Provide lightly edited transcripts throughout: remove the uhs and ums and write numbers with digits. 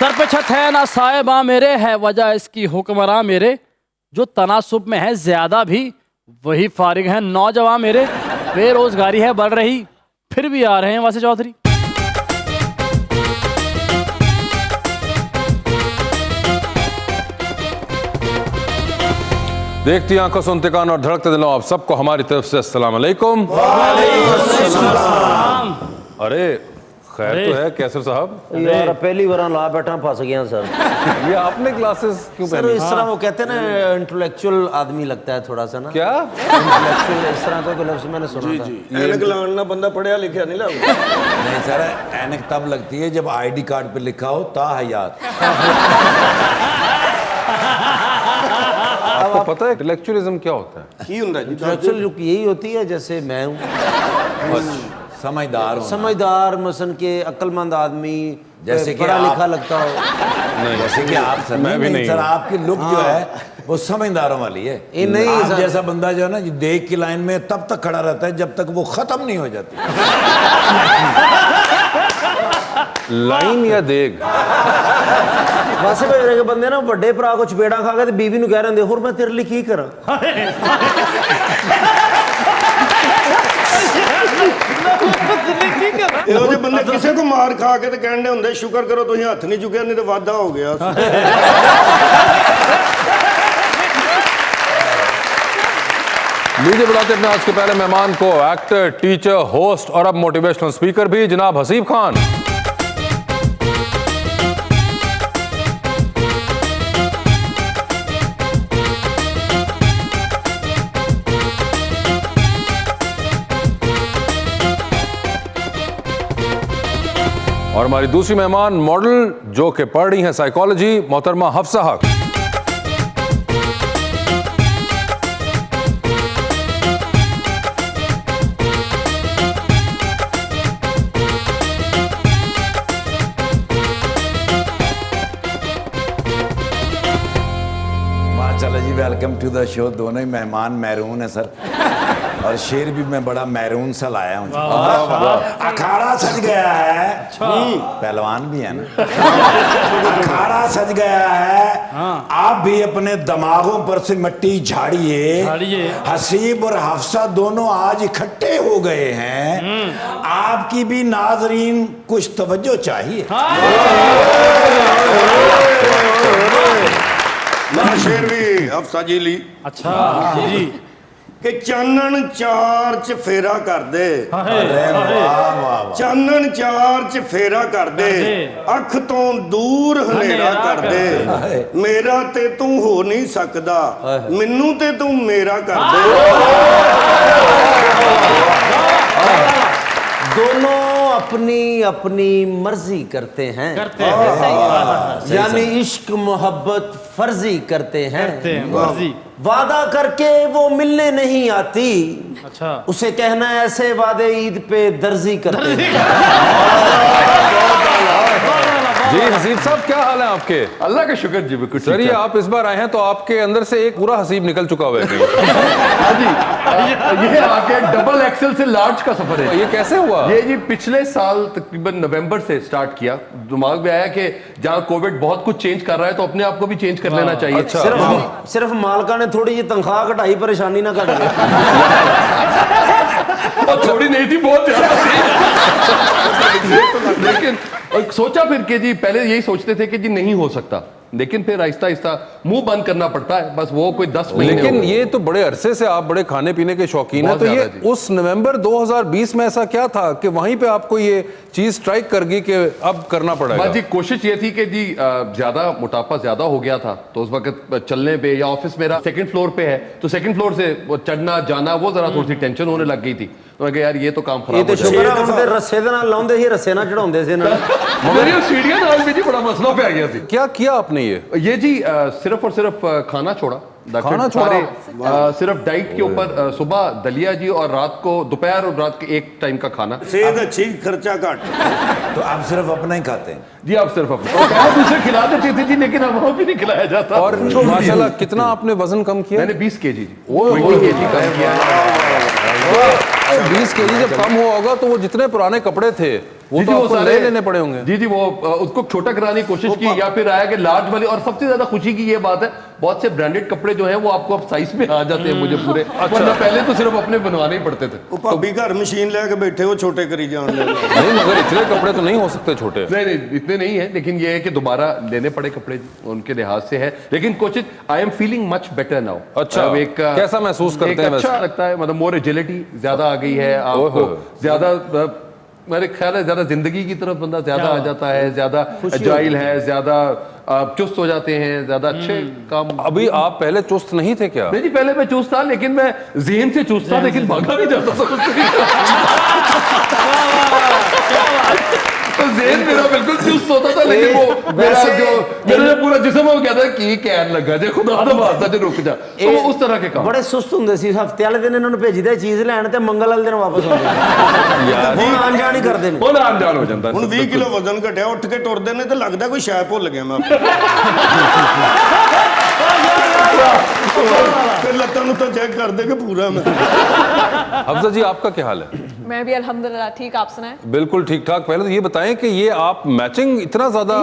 Sir पे छत है ना साहिबा मेरे, है वजह इसकी हुक्मरां मेरे। जो तनासुब में है ज्यादा भी वही फारिग है नौजवान मेरे। बेरोजगारी है बढ़ रही फिर भी आ रहे हैं वासे चौधरी। देखती आंखों सुनते कान और धड़कते दिलों, आप सबको हमारी तरफ से अस्सलाम वालेकुम। अरे खैर तो है कैसर साहब? यार पहली बार ला बैठा फंस गया सर। ये आपने क्लासेस क्यों सर पहनी? इस तरह वो कहते हैं ना इंटेलेक्चुअल आदमी लगता है थोड़ा सा ना। क्या इंटेलेक्चुअल इस तरह का कोई लफ्ज़ मैंने सुना था। ऐनक लगाना बंदा पढ़िया लिखा नहीं लगता। नहीं सर, ऐनक तब लगती है जब आईडी कार्ड पे लिखा हो ताहयात। आपको पता है इंटेलेक्चुअलिज्म क्या होता है? की हुंदा जी? इंटेलेक्चुअल लुक यही होती है जैसे मैं हूँ समझदार हो, समझदार मसन के अक्लमंद आदमी जैसे कि पढ़ा आप- लिखा लगता हो। नहीं जैसे कि आप सर मैं भी नहीं सर हूँ। आपकी लुक जो है वो समझदारों वाली है। ये नहीं आप सर। जैसा बंदा जो है ना, देख की लाइन में तब तक खड़ा रहता है जब तक वो खत्म नहीं हो जाती। लाइन या देग? वैसे मेरे के बंदे ना बड़े भरा को चपेड़ा खा के ते बीवी ਨੂੰ ਕਹਿ ਰਹੇ ਹੋਰ ਮੈਂ ਤੇਰੇ ਲਈ ਕੀ ਕਰਾਂ। ਇਹੋ ਜਿਹੇ ਬੰਦੇ ਕਿਸੇ ਕੋ ਮਾਰ ਖਾ ਕੇ ਤੇ ਕਹਿੰਦੇ ਹੁੰਦੇ ਸ਼ੁਕਰ ਕਰੋ ਤੁਸੀਂ ਹੱਥ ਨਹੀਂ ਚੁੱਕਿਆ ਨਹੀਂ ਤੇ ਵਾਧਾ ਹੋ ਗਿਆ। लीजिए बुलाते अपने आज के पहले मेहमान को, एक्टर, टीचर, होस्ट और अब मोटिवेशनल स्पीकर भी, जनाब हसीब खान। और हमारी दूसरी मेहमान मॉडल जो कि पढ़ रही हैं साइकोलॉजी, मोहतरमा हफ्सा हक। माशाल्लाह जी, वेलकम टू द शो। दोनों ही मेहमान मैरून है सर, और शेर भी मैं बड़ा मैरून सा लाया हूँ। अखाड़ा सज गया है, पहलवान भी है ना। अखाड़ा सज गया है, आप भी अपने दिमागों पर से मिट्टी झाड़िए। हसीब और हफ्सा दोनों आज इकट्ठे हो गए हैं, आपकी भी नाजरीन कुछ तवज्जो चाहिए। ਨਾ ਸ਼ੇਰ ਵੀ ਹਫਸਾ ਜੀ ਲਈ अच्छा जी ਕਿ ਚਾਨਣ ਚਾਰ ਚ ਫੇਰਾ ਕਰਦੇ। अरे वाह वाह वाह। ਚਾਨਣ ਚਾਰ ਚ ਫੇਰਾ ਕਰਦੇ, ਅੱਖ ਤੋਂ ਦੂਰ ਹਨੇਰਾ ਕਰਦੇ। ਮੇਰਾ ਤੇ ਤੂੰ ਹੋ ਨਹੀਂ ਸਕਦਾ, ਮੈਨੂੰ ਤੇ ਤੂੰ ਮੇਰਾ ਕਰਦੇ। दोनों अपनी अपनी मर्जी करते हैं, यानी इश्क मोहब्बत फर्जी करते हैं। वादा करके वो मिलने नहीं आती, अच्छा उसे कहना ऐसे वादे ईद पे दर्जी करते हैं। जी हसीब साहब, क्या हाल है आपके? अल्लाह का शुक्र जी, बिल्कुल सर ये आप इस बार आए हैं तो आपके अंदर से एक पूरा हसीब निकल चुका हुआ है कहीं। हाँ जी, ये आके डबल एक्सेल से लार्ज का सफर है। ये कैसे हुआ? ये जी पिछले साल तकरीबन नवंबर से स्टार्ट किया। दिमाग में आया कि जहाँ कोविड बहुत कुछ चेंज कर रहा है तो अपने आप को भी चेंज कर लेना चाहिए। अच्छा। सिर्फ मालका ने थोड़ी जी तनख्वाह घटाई, परेशानी ना घट गई। और थोड़ी नहीं थी, बहुत ज्यादा थी। लेकिन और सोचा फिर कि जी पहले यही सोचते थे कि जी नहीं हो सकता, लेकिन फिर आहिस्ता आहिस्ता मुंह बंद करना पड़ता है, बस वो कोई 10 महीने लेकिन हो गए। ये तो बड़े अरसे से आप बड़े खाने पीने के शौकीन हैं, बहुत तो ये ज्यादा जी। उस नवंबर 2020 में ऐसा क्या था कि वहीं पे आपको ये चीज स्ट्राइक कर गई कि अब करना पड़ेगा? बस जी कोशिश ये थी कि जी ज्यादा मोटापा ज्यादा हो गया था, तो उस वक्त चलने पे या ऑफिस मेरा सेकंड फ्लोर पे है, तो सेकंड फ्लोर से वो चढ़ना जाना वो जरा थोड़ी सी टेंशन होने लग गई थी। तो मैं कहा यार ये तो काम ये खराब तो हो शुक्र जाएगा। है हम ते रस्से दे नाल लाउंदे ही, रस्से ना चढ़ाउंदे से ना। मगर ये सीढ़ियां नाल भी जी बड़ा मसला पे आ गया थी। क्या किया आपने ये? जी सिर्फ और सिर्फ खाना छोड़ा। खाना छोड़ा? सिर्फ डाइट के ऊपर सुबह दलिया जी और रात को दोपहर और रात के एक टाइम का खाना। सेहत अच्छी, खर्चा घट। तो आप सिर्फ अपना ही खाते हैं? जी आप सिर्फ अपने दूसरे खिला देते थे जी, लेकिन अब वो भी नहीं खिलाया जाता। और माशाल्लाह कितना आपने वजन कम किया? मैंने 20 केजी जी 20 केजी कम किया है। 20 केजी जब कम हुआ होगा तो वो जितने पुराने कपड़े थे वो जी, तो वो आपको सारे नए लेने पड़े होंगे। जी जी, वो उसको छोटा कराने की कोशिश की या फिर आया कि लार्ज वाली। और सबसे ज्यादा खुशी की ये बात है, बहुत से ब्रांडेड कपड़े जो हैं वो आपको अब साइज में आ जाते हैं मुझे पूरे। वरना पहले तो सिर्फ अपने बनवाने ही पड़ते थे। ਉਹ ਭਾਬੀ ਘਰ ਮਸ਼ੀਨ ਲੈ ਕੇ ਬੈਠੇ ਉਹ ਛੋਟੇ ਕਰੀ ਜਾਣ ਲੱਗੇ नहीं मगर इतने कपड़े तो नहीं हो सकते छोटे। नहीं नहीं इतने नहीं है, लेकिन ये है कि दोबारा लेने पड़े कपड़े उनके लिहाज से है। लेकिन coaches I am feeling much better now. अच्छा, अब एक कैसा महसूस करते हैं अच्छा वैसे? लगता है, मतलब मोर एजिलिटी ज्यादा आ गई है आपको, ज्यादा मेरे ख्याल है ज्यादा जिंदगी की तरफ बंदा ज्यादा आ जाता है, ज्यादा अजाइल है, ज्यादा चुस्त हो जाते हैं, ज्यादा अच्छे काम। अभी आप पहले चुस्त नहीं थे क्या? नहीं जी, पहले मैं चुस्त था, लेकिन मैं ज़हन से चुस्त था, लेकिन भागा नहीं जाता तो ज़हन मेरा बिल्कुल चुस्त होता था, लेकिन वो मेरा जो पूरा जिस्म वो कहता है कि कैन लगा जे खुदा दा वास्ता जे रुक जा, तो वो उस तरह के काम। बड़े सुस्त ਹੁੰਦੇ ਸੀ ਹਫਤੇ ਵਾਲੇ ਦਿਨ ਇਹਨਾਂ ਨੂੰ ਭੇਜੀਦਾ ਚੀਜ਼ ਲੈਣ ਤੇ ਮੰਗਲ ਵਾਲੇ ਦਿਨ ਵਾਪਸ ਆਉਂਦੇ ਸੀ ਯਾਰ ਹੁਣ ਆਣ ਹੀ ਕਰਦੇ ਨੇ। ਹੁਣ ਅਣਜਾਣ ਹੋ ਜਾਂਦਾ ਹੁਣ 20 ਕਿਲੋ ਵਜ਼ਨ ਘਟਿਆ, ਉੱਠ ਕੇ ਟੁਰਦੇ ਨੇ ਤੇ ਲੱਗਦਾ ਕੋਈ ਸ਼ੈ ਭੁੱਲ ਗਿਆ ਮੈਂ ਫਿਰ ਲੱਤਾਂ ਨੂੰ ਤਾਂ ਚੈੱਕ ਕਰਦੇ ਕਿ ਪੂਰਾ मैं हफ्सा जी आपका क्या हाल है? मैं भी अल्हम्दुलिल्लाह ठीक, आप सुनाएं? बिल्कुल ठीक ठाक। पहले तो ये बताएं कि ये आप मैचिंग इतना ज्यादा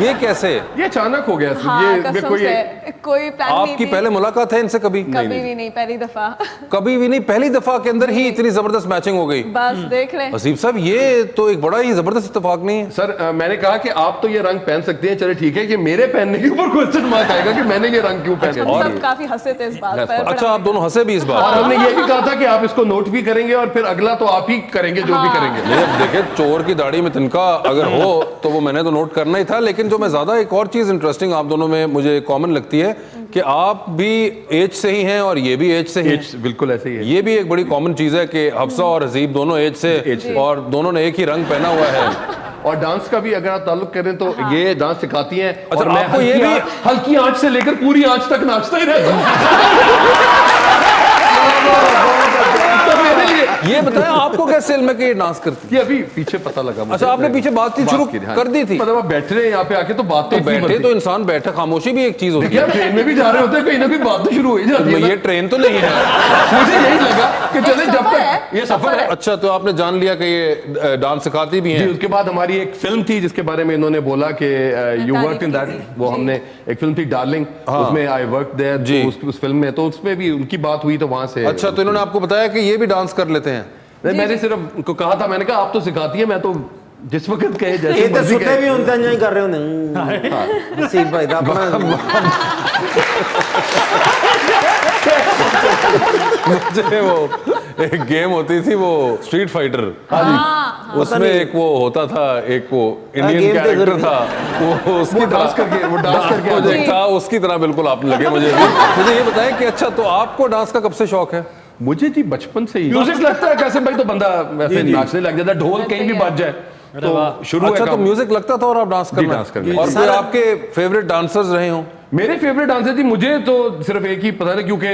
ये कैसे? ये अचानक हो गया। हाँ, ये कसम से कोई प्लान नहीं आपकी थी। पहले मुलाकात है इनसे कभी? कभी भी नहीं, पहली दफा। कभी भी नहीं, पहली दफा के अंदर ही इतनी जबरदस्त मैचिंग हो गई। बस देख लें। हसीब साहब ये तो एक बड़ा ही जबरदस्त इत्तेफाक नहीं है? सर मैंने कहा कि आप तो ये रंग पहन सकते हैं, चले ठीक है, कि मेरे पहनने के ऊपर क्वेश्चन मार्क आएगा कि मैंने ये रंग क्यों पहना। हम सब काफी हंसे थे इस बात पर। अच्छा, आप दोनों हंसे भी इस बात? और हमने ये भी कहा था कि आप इसको नोट भी करेंगे और फिर अगला तो आप ही करेंगे जो भी करेंगे। नहीं, अब देखिए, चोर की दाढ़ी में तिनका अगर हो तो वो मैंने तो नोट करना ही था। लेकिन जो मैं ज्यादा एक और चीज इंटरेस्टिंग आप दोनों में मुझे कॉमन लगती है कि आप भी एज से ही हैं और ये भी एज से ही। बिल्कुल ऐसे ही है। ये भी एक बड़ी कॉमन चीज है कि हफ्सा और हसीब दोनों एज से और दोनों ने एक ही रंग पहना हुआ है। और डांस का भी अगर आप ताल्लुक करें तो ये डांस सिखाती हैं। अच्छा, और मैं आपको ये भी हल्की आंच से लेकर पूरी आंच तक नाचता ही रहता तो मेरे लिए ये बताएं आपको कैसे इल्म है कि ये डांस करती? ये अभी पीछे पता लगा मुझे। अच्छा, आपने पीछे बातचीत शुरू कर दी थी? मतलब आप बैठे रहे यहाँ पे आके तो बात तो बैठे तो इंसान बैठा, खामोशी भी एक चीज होती है। ट्रेन में भी जा रहे होते हैं, कहीं ना कहीं बात तो शुरू हो ही जाती है। ये ट्रेन तो नहीं है। मुझे यही लगा कि चले जब तक ये सफर है। अच्छा, तो आपने जान लिया कि ये डांस सिखाती भी जी, हैं? उसके बाद हमारी एक फिल्म थी जिसके बारे में इन्होंने बोला कि यू वर्क इन दैट, वो हमने एक फिल्म थी डार्लिंग, उसमें आई वर्क देयर जी, उस फिल्म में तो उसमें भी उनकी बात हुई तो वहां से। अच्छा, तो इन्होंने आपको बताया कि ये भी डांस कर लेते हैं? नहीं, मैंने सिर्फ उनको कहा था, मैंने कहा आप तो सिखाती है, मैं तो जिस वक्त कहे जैसे ਇਹ ਤਾਂ मर्जी ਸੁੱਤੇ कहे। ਵੀ ਹੁੰਦੇ ਜਾਂ ਹੀ ਕਰ ਰਹੇ ਹੁੰਦੇ ਨਸੀਬ ਭਾਈ ਦਾ ਆਪਣਾ मुझे वो एक गेम होती थी, वो स्ट्रीट फाइटर, उसमें एक वो होता था, एक वो इंडियन गेम तो कैरेक्टर जरूर था, वो उसकी डांस करके वो डांस करके मुझे था उसकी तरह बिल्कुल आप लगे मुझे भी। मुझे ये बताएं कि अच्छा, तो आपको डांस का कब से शौक है? मुझे जी बचपन से ही म्यूजिक लगता है कैसे भाई, तो बंदा वैसे नाचने लग जाता है, ढोल कहीं भी बज जाए तो शुरू अच्छा, तो म्यूजिक लगता था और आप डांस करना? डांस करना। और कोई आपके फेवरेट डांसर्स रहे हों? मेरे फेवरेट डांसर थी, मुझे तो सिर्फ एक ही पता है, क्योंकि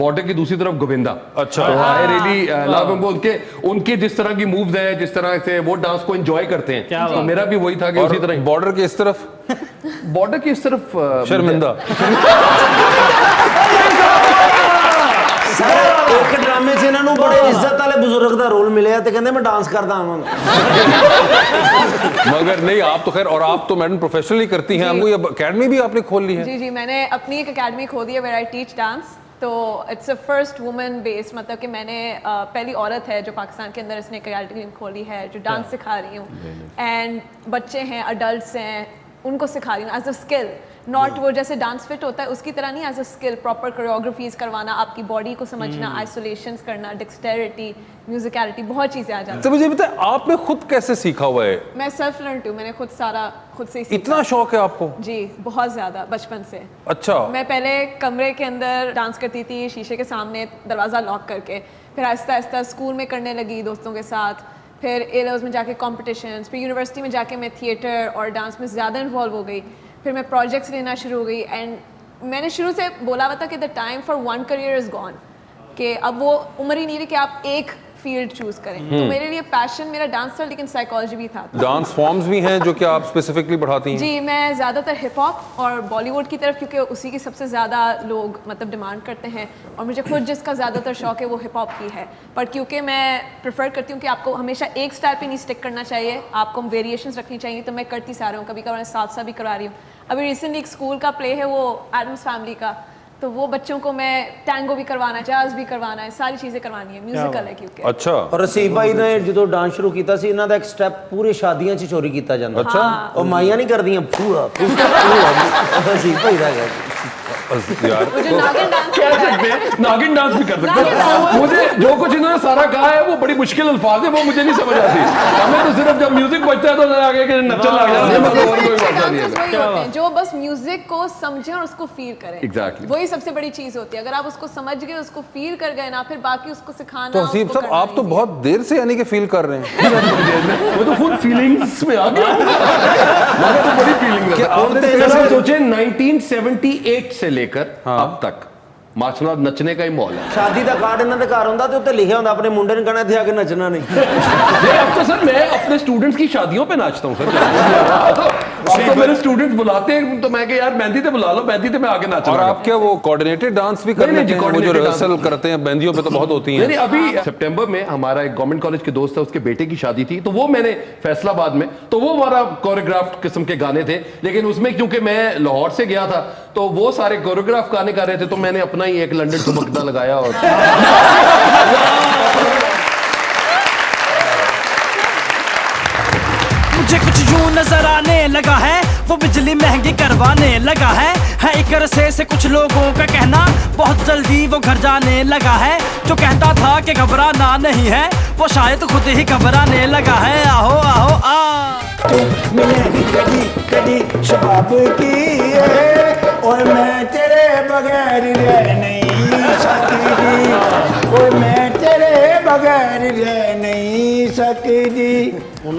बॉर्डर की दूसरी तरफ गोविंदा। अच्छा, तो आई रियली लव हिम, उनके जिस तरह की मूव्स हैं, जिस तरह से वो डांस को एंजॉय करते हैं, तो मेरा भी वही था कि उसी तरह। बॉर्डर के इस तरफ? बॉर्डर की इस तरफ शर्मिंदा। ਇੱਕ ਡਰਾਮੇ 'ਚ ਇਹਨਾਂ ਨੂੰ ਬੜੇ ਇੱਜ਼ਤ ਵਾਲੇ ਬਜ਼ੁਰਗ ਦਾ ਰੋਲ ਮਿਲਿਆ ਤੇ ਕਹਿੰਦੇ ਮੈਂ ਡਾਂਸ ਕਰਦਾ ਆਵਾਂਗਾ। मगर नहीं, आप तो खैर, और आप तो मैडम प्रोफेशनली करती हैं, हमको ये एकेडमी भी आपने खोल ली है? जी जी, मैंने अपनी एक एकेडमी खोली है वेयर आई टीच डांस। तो it's a first women base, मतलब कि मैंने पहली औरत है जो पाकिस्तान के अंदर इसने एकेडमी खोली है जो डांस सिखा रही हूँ। एंड बच्चे हैं, अडल्ट्स हैं, उनको सिखा रही हूँ एज अ स्किल, नॉट वो जैसे डांस फिट होता है उसकी तरह नहीं, as a skill, proper choreographies करवाना, आपकी बॉडी को समझना, आइसोलेशंस करना, डेक्सटेरिटी, म्यूजिकलिटी, बहुत चीज़ें आ जाती हैं। तो मुझे बताएं, आपने खुद कैसे सीखा हुआ है? मैं सेल्फ लर्नड हूँ, मैंने खुद सारा खुद से ही सीखा। इतना शौक है आपको? जी, बहुत ज़्यादा, बचपन से। अच्छा। मैं पहले कमरे के अंदर डांस करती थी, शीशे के सामने, दरवाज़ा लॉक करके, फिर आहिस्ता आहिस्ता स्कूल में करने लगी दोस्तों के साथ, फिर ए लेवल्स में जाके कॉम्पिटिशन्स, फिर यूनिवर्सिटी में जाके मैं थिएटर और डांस में ज़्यादा इन्वॉल्व हो गई, फिर मैं प्रोजेक्ट्स लेना शुरू हो गई। एंड मैंने शुरू से बोला हुआ था कि the time for one career is gone, कि अब वो उम्र ही नहीं रही कि आप एक फील्ड चूज करें। तो मेरे लिए पैशन मेरा डांस था, लेकिन साइकोलॉजी भी था। डांस फॉर्म्स भी हैं जो कि आप स्पेसिफिकली पढ़ाती हैं? जी, मैं ज़्यादातर हिप हॉप और बॉलीवुड की तरफ, क्योंकि उसी की सबसे ज़्यादा लोग मतलब डिमांड करते हैं, और मुझे खुद जिसका ज़्यादातर शौक है वो हिप हॉप ही है। पर क्योंकि मैं प्रेफर करती हूँ कि आपको हमेशा एक स्टाइल पे नहीं स्टिक करना चाहिए, आपको वेरिएशंस रखनी चाहिए, तो मैं करती सारे हूँ। कभी कभार साथ भी करवा रही हूँ। अभी रिसेंटली एक स्कूल का प्ले है वो एडम्स फैमिली का, तो वो बच्चों को मैं टैंगो भी करवाना है, जाज भी करवाना है, सारी चीजें करवानी है, म्यूजिकल है क्योंकि। अच्छा। और रसीब भाई ने जो डांस शुरू किया ਸੀ ਇਹਨਾਂ ਦਾ ਇੱਕ ਸਟੈਪ ਪੂਰੇ ਸ਼ਾਦੀਆਂ 'ਚ ਚੋਰੀ ਕੀਤਾ ਜਾਂਦਾ। ਅੱਛਾ। ਉਹ ਮਾਈਆਂ ਨਹੀਂ ਕਰਦੀਆਂ ਪੂਰਾ ਰਸੀਬ ਭਾਈ ਦਾ ਹੈਗਾ। यार वो जो नागिन डांस कह सकते हैं, नागिन डांस भी कर सकते हैं। मुझे जो कुछ इन्होंने सारा कहा है वो बड़ी मुश्किल अल्फाज है, वो मुझे नहीं समझ आती। हमें तो सिर्फ जब म्यूजिक बजता है तो आगे के नचन लग जाते हैं, मतलब और कोई बात नहीं है। वही होते हैं जो बस म्यूजिक को समझें और उसको फील करें। Exactly. वही सबसे बड़ी चीज होती है। अगर आप उसको समझ गए, उसको फील कर गए ना, फिर बाकी उसको सिखाना। तो हसीब उसको साहब करना आप तो easy है। बहुत देर से यानी कि फील कर रहे हैं। वो तो फुल फीलिंग्स में आ गया। मुझे तो बड़ी फीलिंग है। आपने आप सोचे 1978 से लेकर अब तक माशाल्लाह नचने का ही माहौल है। ਸ਼ਾਦੀ ਦਾ ਕਾਰਡ ਇਹਨਾਂ ਦੇ ਘਰ ਹੁੰਦਾ ਤੇ ਉੱਤੇ ਲਿਖਿਆ ਹੁੰਦਾ ਆਪਣੇ ਮੁੰਡੇ ਨੇ ਕਹਿਣਾ ਇੱਥੇ ਆ ਕੇ ਨੱਚਣਾ ਨਹੀਂ। नहीं, अब तो सर मैं अपने स्टूडेंट्स की शादियों पे नाचता हूँ सर। अब तो मेरे स्टूडेंट्स बुलाते हैं तो मैं यार मेहंदी पे बुला लो, मेहंदी पे मैं आगे नाच। और आप क्या वो कोऑर्डिनेटेड डांस भी कर नहीं, लेते हैं? वो जो coordinated रिहर्सल करते हैं मेहंदियों पे तो बहुत होती हैं। नहीं, अभी सितंबर में हमारा एक गवर्नमेंट कॉलेज के दोस्त है, उसके बेटे की शादी थी, तो वो मैंने फैसलाबाद में, तो वो हमारा कोरियोग्राफ किस्म के गाने थे, लेकिन उसमें क्योंकि मैं लाहौर से गया था तो वो सारे कोरियोग्राफ गाने गा रहे थे, तो मैंने अपना ही एक लंदन ठुमकदा लगाया। और मुझे कुछ यूं नजर आने लगा है, वो बिजली महंगी करवाने लगा है एक अरसे से कुछ लोगों का कहना, बहुत जल्दी वो घर जाने लगा है। जो कहता था कि घबराना नहीं है, वो शायद खुद ही घबराने लगा है। आओ आओ आ मिलेगी कदी कदी शबाब की है, और मैं तेरे बगैर रह नहीं सकती, और मैं तेरे बगैर रह नहीं सकती,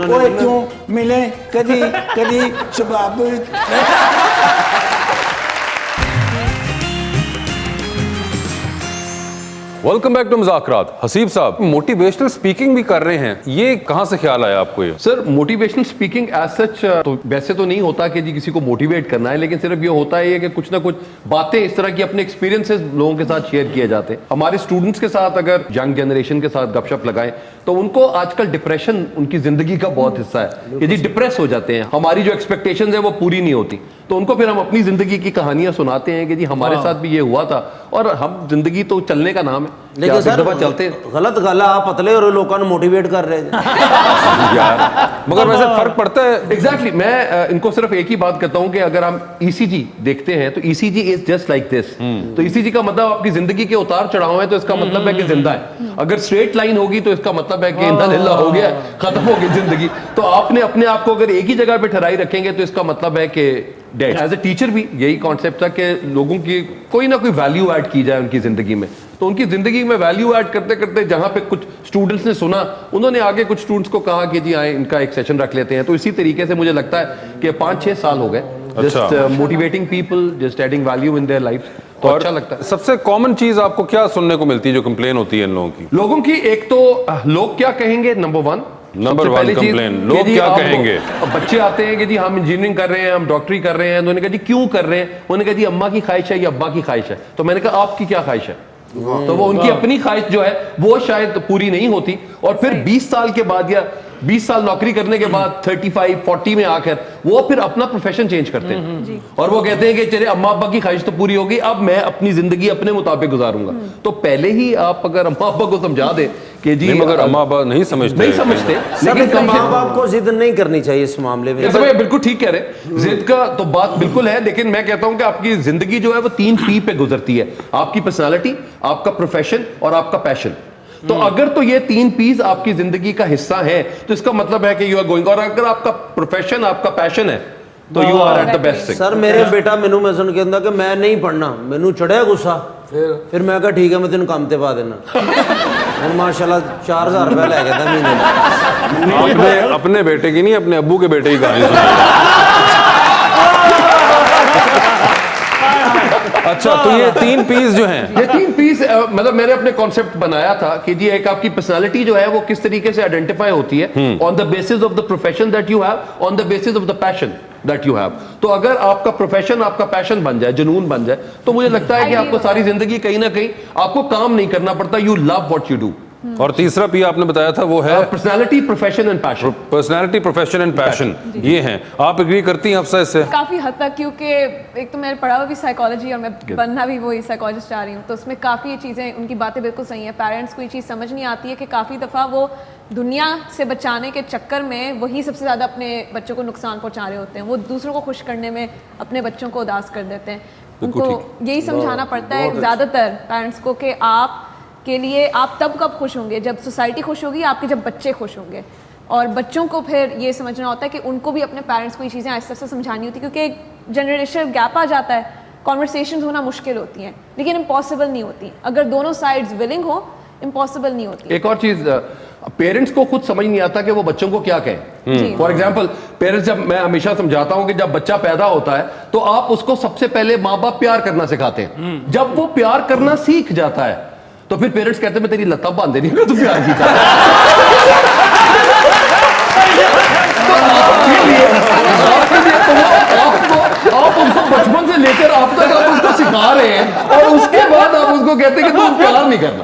और तू मिले कदी कदी शबाब। वेलकम बैक टू मुज़ाकरात। हसीब साहब मोटिवेशनल स्पीकिंग भी कर रहे हैं, ये कहाँ से ख्याल आया आपको? ये sir motivational speaking as such तो वैसे तो नहीं होता कि जी किसी को मोटिवेट करना है, लेकिन सिर्फ ये होता है कि कुछ ना कुछ बातें इस तरह की अपने एक्सपीरियंसेस लोगों के साथ शेयर किए जाते हैं। हमारे स्टूडेंट्स के साथ अगर यंग जनरेशन के साथ गपशप लगाएं तो उनको आजकल डिप्रेशन उनकी जिंदगी का बहुत हिस्सा है कि जी डिप्रेस हो जाते हैं, हमारी जो एक्सपेक्टेशंस है वो पूरी नहीं होती, तो उनको फिर हम अपनी जिंदगी की कहानियां सुनाते हैं कि जी हमारे साथ भी ये हुआ था, और हम जिंदगी तो चलने का नाम है, लेकिन सर दफा चलते गलत गल है, आप पतले और लोगों को मोटिवेट कर रहे हैं। यार मगर वैसे फर्क पड़ता है। एग्जैक्टली मैं इनको सिर्फ एक ही बात कहता हूं कि अगर हम ईसीजी देखते हैं तो ECG is just like this. तो ईसीजी का मतलब आपकी जिंदगी के उतार चढ़ाव है, तो इसका मतलब है कि जिंदा है। अगर स्ट्रेट लाइन होगी तो इसका मतलब है कि इंदा लिल्ला हो गया, खत्म हो गई जिंदगी। तो आपने अपने आप को अगर एक ही जगह पे ठहराई रखेंगे तो इसका मतलब है कि डेड। एज ए टीचर भी यही कॉन्सेप्ट था कि लोगों की कोई ना कोई वैल्यू ऐड की जाए उनकी जिंदगी में। तो उनकी जिंदगी में वैल्यू ऐड करते करते जहां पे कुछ स्टूडेंट्स ने सुना, उन्होंने आगे कुछ स्टूडेंट्स को कहा कि जी आए इनका एक सेशन रख लेते हैं। तो इसी तरीके से मुझे लगता है कि 5-6 साल हो गए just motivating people, just adding value in their life. तो अच्छा लगता है। सबसे कॉमन चीज आपको क्या सुनने को मिलती है जो कंप्लेन होती है इन लोगों की? एक तो लोग क्या कहेंगे, नंबर वन कंप्लेन, लोग क्या कहेंगे? बच्चे आते हैं कि जी हम इंजीनियरिंग कर रहे हैं, हम डॉक्टरी कर रहे हैं, तो उन्होंने कहा जी क्यों कर रहे हैं? उन्होंने कहा जी अम्मा की ख्वाहिश है या अब्बा की ख्वाहिश है। तो मैंने कहा आपकी क्या ख्वाहिश है? तो वो उनकी अपनी ख्वाहिश जो है वो शायद पूरी नहीं होती, और फिर 20 साल के बाद या 20 साल नौकरी करने के बाद 35-40 में आकर वो फिर अपना प्रोफेशन चेंज करते हैं, और वो कहते हैं कि चले अम्मा अब्बा की ख्वाहिश तो पूरी हो गई, अब मैं अपनी जिंदगी अपने मुताबिक गुजारूंगा। तो पहले ही आप अगर अम्मा अब्बा को समझा दें कि जी मगर अम्मा अब्बा नहीं समझते, लेकिन माँ बाप को जिद नहीं करनी चाहिए इस मामले में। बिल्कुल ठीक कह रहे, जिद का तो बात बिल्कुल है, लेकिन मैं कहता हूं कि आपकी जिंदगी जो है वो 3 P पे गुजरती है, आपकी पर्सनालिटी, आपका प्रोफेशन और आपका पैशन। तो अगर तो ये 3 P's आपकी जिंदगी का हिस्सा है तो इसका मतलब है कि यू आर गोइंग, और अगर आपका प्रोफेशन आपका पैशन है तो you are at the best. Sir मेरे बेटा मैनू मैं सुन के कि मैं नहीं पढ़ना, मैनू चढ़िया गुस्सा, फिर मैं कहा ठीक है मैं तेन काम ते पा देना। और माशाल्लाह 4000 रुपया लै गया महीने। अपने बेटे की नहीं, अपने अब्बू के बेटे की कहानी सुनी। अच्छा, तो ये 3 पीस जो हैं, ये 3 पीस मतलब मैंने अपने कॉन्सेप्ट बनाया था कि जी एक आपकी पर्सनालिटी जो है वो किस तरीके से आइडेंटिफाई होती है on the basis of the profession that you have, on the basis of the passion that you have. तो अगर आपका प्रोफेशन आपका पैशन बन जाए, जुनून बन जाए, तो मुझे लगता है कि आपको सारी जिंदगी कहीं ना कहीं आपको काम नहीं करना पड़ता, you love what you do. और तीसरा पी आपने बताया था वो है personality, profession and passion. Personality, profession and passion, ये हैं। आप एग्री करती हैं अफसा इससे? काफ़ी हद तक, क्योंकि एक तो मैंने पढ़ा हुआ भी साइकोलॉजी और मैं बनना भी वही साइकोलॉजिस्ट चाह रही हूँ, तो उसमें काफ़ी चीज़ें, उनकी बातें बिल्कुल सही हैं। पेरेंट्स को ये चीज़ समझ नहीं आती है कि काफ़ी दफ़ा वो दुनिया से बचाने के चक्कर में वही सबसे ज़्यादा अपने बच्चों को नुकसान पहुँचा रहे होते हैं। वो दूसरों को खुश करने में अपने बच्चों को उदास कर देते हैं। उनको यही समझाना पड़ता है ज़्यादातर पेरेंट्स को कि आप के लिए आप तब कब खुश होंगे जब सोसाइटी खुश होगी, आपके जब बच्चे खुश होंगे। और बच्चों को फिर ये समझना होता है कि उनको भी अपने पेरेंट्स को ये चीज़ें आहिस्ता आहिस्ता समझानी होती है, क्योंकि एक जनरेशन गैप आ जाता है, कॉन्वर्सेशन होना मुश्किल होती हैं, लेकिन इम्पॉसिबल नहीं होती। अगर दोनों साइड्स विलिंग हो, इम्पॉसिबल नहीं होती। एक और चीज, पेरेंट्स को खुद समझ नहीं आता कि वो बच्चों को क्या कहें। फॉर एग्जाम्पल, पेरेंट्स, जब मैं हमेशा समझाता हूं कि जब बच्चा पैदा होता है तो आप उसको सबसे पहले माँ बाप प्यार करना सिखाते हैं। जब वो प्यार करना सीख जाता है तो फिर पेरेंट्स कहते हैं मैं तेरी लत्ता बांध देनी है, तू प्यार की कर। तो आपके लिए आप उनको बचपन से लेकर आप तक आप उसको सिखा रहे हैं और उसके बाद आप उसको कहते हैं कि तुम प्यार नहीं करना।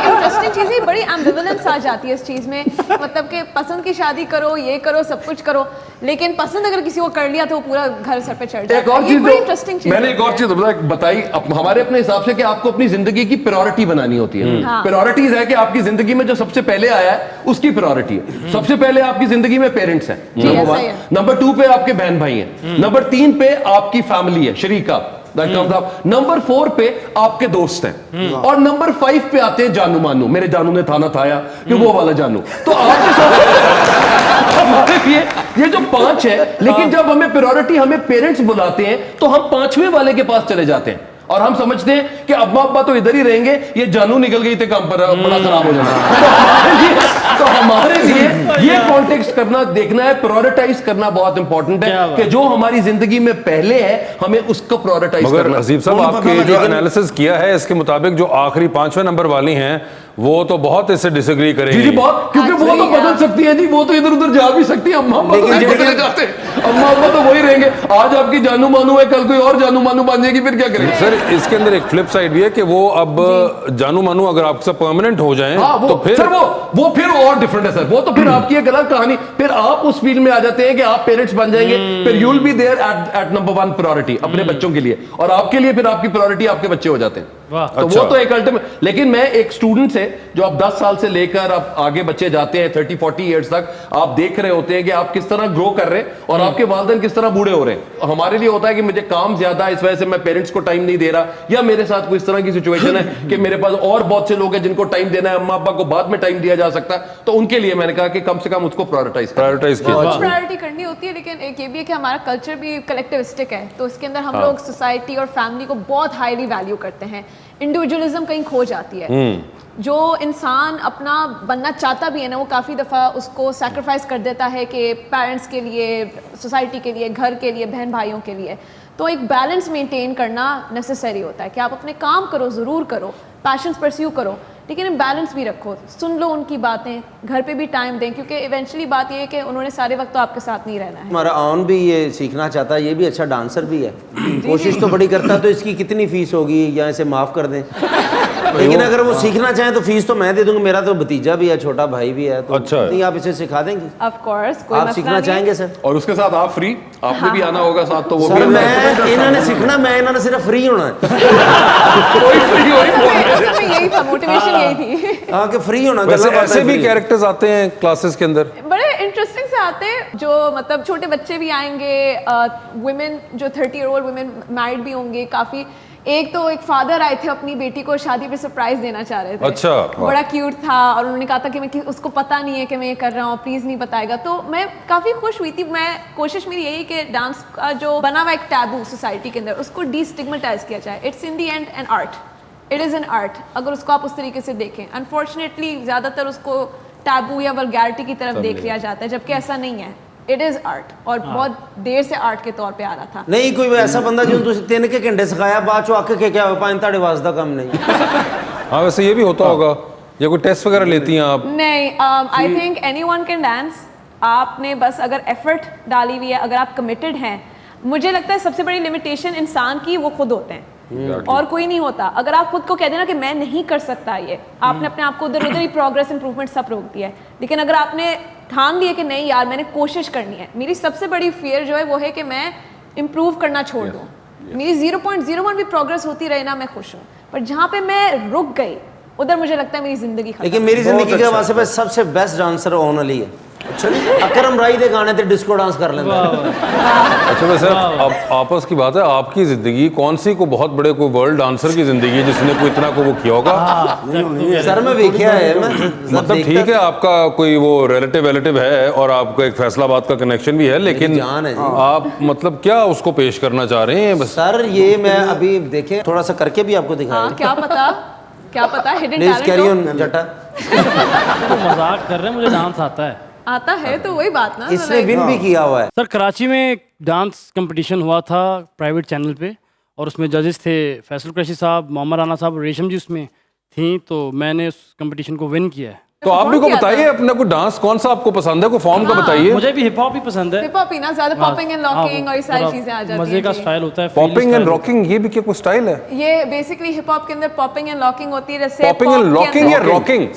इंटरेस्टिंग चीज़ है, बड़ी एम्बिवलेंस आ जाती है इस चीज़ में। मतलब कि पसंद की शादी करो, ये करो, सब कुछ करो, लेकिन पसंद अगर किसी को कर लिया तो पूरा घर सर पे चढ़ जाता है। एक और चीज, बड़ी इंटरेस्टिंग चीज़ मैंने एक और चीज बताई हमारे अपने हिसाब से कि आपको अपनी जिंदगी की प्रायोरिटी बनानी होती है। प्रायोरिटीज है कि आपकी जिंदगी में जो सबसे पहले आया है उसकी प्रायोरिटी है। सबसे पहले आपकी जिंदगी में पेरेंट्स हैं, नंबर 1। नंबर 2 पे आपके बहन भाई हैं। नंबर 3 पे आपकी फैमिली है, शरीका। नंबर 4 पे आपके दोस्त हैं। और नंबर 5 पे आते हैं जानू मानू। मेरे जानू ने थाना थाया कि वो वाला जानू। तो आपके साथ हमारे लिए ये जो 5 है, लेकिन जब हमें प्रायोरिटी हमें पेरेंट्स बुलाते हैं तो हम 5वें वाले के पास चले जाते हैं और हम समझते हैं कि अम्मा अब्बा तो इधर ही रहेंगे, ये जानू निकल गई थे काम पर, बड़ा खराब हो जाना। तो हमारे लिए ये कॉन्टेक्स्ट करना, देखना है, प्रायोरिटाइज करना बहुत इंपॉर्टेंट है कि जो हमारी जिंदगी में पहले है हमें उसको प्रायोरिटाइज करना। अजीब साहब, आपके जो एनालिसिस किया है इसके मुताबिक जो आखिरी 5वें नंबर वाली हैं वो तो बहुत इससे डिसएग्री करेंगी। जी बहुत, क्योंकि वो तो बदल सकती है जी, वो तो इधर उधर जा भी सकती है। अम्मा अब्बा तो नहीं बदले जाते, अम्मा अब्बा तो वही रहेंगे। आज आपकी जानू मानू है, कल कोई और जानू मानू बन जाएगी, फिर क्या करेंगे? सर, इसके अंदर एक फ्लिप साइड भी है कि वो अब जानू मानू अगर आपसे परमानेंट हो जाएं, तो फिर सर वो फिर और डिफरेंट है सर। वो तो फिर आपकी एक अलग कहानी, फिर आप उस फील्ड में आ जाते हैं कि आप पेरेंट्स बन जाएंगे, फिर you will be there at number 1 priority अपने बच्चों के लिए, और आपके लिए फिर आपकी प्रायोरिटी आपके बच्चे हो जाते हैं। तो अच्छा। वो तो एक अल्टीमेट। लेकिन मैं एक स्टूडेंट से जो आप 10 साल से लेकर आप आगे बच्चे जाते हैं 30-40 इयर्स तक, आप देख रहे होते हैं कि आप किस तरह ग्रो कर रहे हैं और आपके वालिदैन किस तरह बूढ़े हो रहे हैं। हमारे लिए होता है कि मुझे काम ज्यादा है, इस वजह से मैं पेरेंट्स को टाइम नहीं दे रहा, या मेरे साथ कोई इस तरह की सिचुएशन है कि मेरे पास और बहुत से लोग हैं जिनको टाइम देना है, अम्मा अब्बा को बाद में टाइम दिया जा सकता है, तो उनके लिए मैंने कहा कि कम से कम उसको प्रायोरिटाइज प्रायोरिटी करनी होती है। लेकिन एक ये भी है कि हमारा कल्चर भी कलेक्टिविस्टिक है, तो इसके अंदर हम लोग सोसाइटी और फैमिली को बहुत हाईली वैल्यू करते हैं। इंडिविजुअलिज्म कहीं खो जाती है। जो इंसान अपना बनना चाहता भी है ना, वो काफ़ी दफ़ा उसको सैक्रिफाइस कर देता है कि पेरेंट्स के लिए, सोसाइटी के लिए, घर के लिए, बहन भाइयों के लिए। तो एक बैलेंस मेंटेन करना नेसेसरी होता है कि आप अपने काम करो, ज़रूर करो, पैशंस परस्यू करो, लेकिन बैलेंस भी रखो, सुन लो उनकी बातें, घर पे भी टाइम दें, क्योंकि इवेंचुअली बात ये है कि उन्होंने सारे वक्त तो आपके साथ नहीं रहना है। हमारा ऑन भी ये सीखना चाहता है, ये भी अच्छा डांसर भी है, कोशिश तो बड़ी करता है, तो इसकी कितनी फीस होगी या इसे माफ़ कर दें? लेकिन अगर वो सीखना चाहें तो फीस तो मैं दे दूंगा, मेरा तो भतीजा भी है, छोटा भाई भी है, तो अच्छा, नहीं आप इसे सिखा देंगे? ऑफ कोर्स, कोई आप मसला सीखना नहीं चाहेंगे सर? और उसके साथ आप फ्री, आपने भी आना होगा साथ, तो वो सर भी मैं, इन्होंने सीखना, मैं इन्होंने सिर्फ फ्री होना है। कोई फ्री है। यही था, मोटिवेशन यही थी। हाँ कि फ्री होना। वैसे ऐसे भी कैरेक्टर्स आते हैं क्लासेस के अंदर, बड़े इंटरेस्टिंग से आते हैं, जो मतलब छोटे बच्चे भी आएंगे, वुमेन जो 30-year-old वुमेन मैरिड भी होंगे काफी। एक तो एक फादर आए थे, अपनी बेटी को शादी पे सरप्राइज देना चाह रहे थे। अच्छा, बड़ा क्यूट था, और उन्होंने कहा था कि मैं उसको पता नहीं है कि मैं ये कर रहा हूँ, प्लीज नहीं बताएगा। तो मैं काफी खुश हुई थी। मैं कोशिश मेरी यही कि डांस का जो बना हुआ एक टैबू सोसाइटी के अंदर, उसको डिस्टिग्मेटाइज किया जाए। It's in the and an art, it is an art, अगर उसको आप उस तरीके से देखें। अनफॉर्चुनेटली ज़्यादातर उसको टैबू या वल्गैरिटी की तरफ देख लिया जाता है, जबकि ऐसा नहीं है। इट इज आर्ट और बहुत देर से आर्ट के तौर पे आ रहा था नहीं कोई ऐसा बंदा जो तुम 3 घंटे सिखाया बाद चो आके क्या हो पाए ताड़े वास्ता कम नहीं हाँ वैसे ये भी होता होगा, या कोई टेस्ट वगैरह लेती हैं आप? नहीं, I think anyone can dance. आपने बस अगर एफर्ट डाली हुई है, अगर आप कमिटेड हैं, मुझे लगता है सबसे बड़ी लिमिटेशन इंसान की वो खुद होते हैं और कोई नहीं होता। अगर आप खुद को कह देना कि मैं नहीं कर सकता ये, आपने अपने आप को उधर उधर ही प्रोग्रेस इंप्रूवमेंट सब रोक दिया है। लेकिन अगर आपने ठान लिया कि नहीं यार मैंने कोशिश करनी है, मेरी सबसे बड़ी फियर जो है वो है कि मैं इम्प्रूव करना छोड़ दूँ। मेरी 0.01 भी प्रोग्रेस होती रहे ना, मैं खुश हूँ। पर जहाँ पे मैं रुक गई उधर मुझे लगता है मेरी जिंदगी खत्म। लेकिन मेरी जिंदगी के वास्ते पे सबसे बेस्ट डांसर ओन अली है। अकरम राई दे गाने ते डिस्को डांस कर लेंदा है। अच्छा वैसे अब आपस की बात है, आपकी जिंदगी कौन सी को बहुत बड़े कोई वर्ल्ड डांसर की जिंदगी है जिसने कोई इतना को वो किया होगा? सर मैं देखिया है, मैं मतलब ठीक है आपका कोई वो रिलेटिव है और आपका एक फैसलाबाद का कनेक्शन भी है, लेकिन जान है जी। आप मतलब क्या उसको पेश करना चाह रहे हैं? बस सर ये मैं अभी देखे थोड़ा सा करके भी आपको दिखाया। हाँ, क्या पता hidden please carry talent on जटा। तो मजाक कर रहे हैं, मुझे डांस आता है। आता है तो वही बात ना। इसने विन भी किया हुआ है। सर कराची में एक डांस कंपटीशन हुआ था प्राइवेट चैनल पे, और उसमें जजेस थे फैसल कुरैशी साहब, मोहम्मद राना साहब, रेशम जी उसमें थी। तो मैंने उस कंपटीशन को विन किया है। तो आप भी को बताइए अपना कोई डांस कौन सा आपको पसंद है, कोई फॉर्म का बताइए। मुझे भी हिप हॉप ही पसंद है। हिप हॉप ही ना, ज्यादा पॉपिंग एंड लॉकिंग और ये सारी चीजें आ जाती हैं। मजे का स्टाइल होता है। पॉपिंग एंड रॉकिंग, ये भी क्या कोई स्टाइल है? ये बेसिकली हिप हॉप के अंदर पॉपिंग एंड लॉकिंग होती है। जैसे पॉपिंग एंड लॉकिंग या रॉकिंग?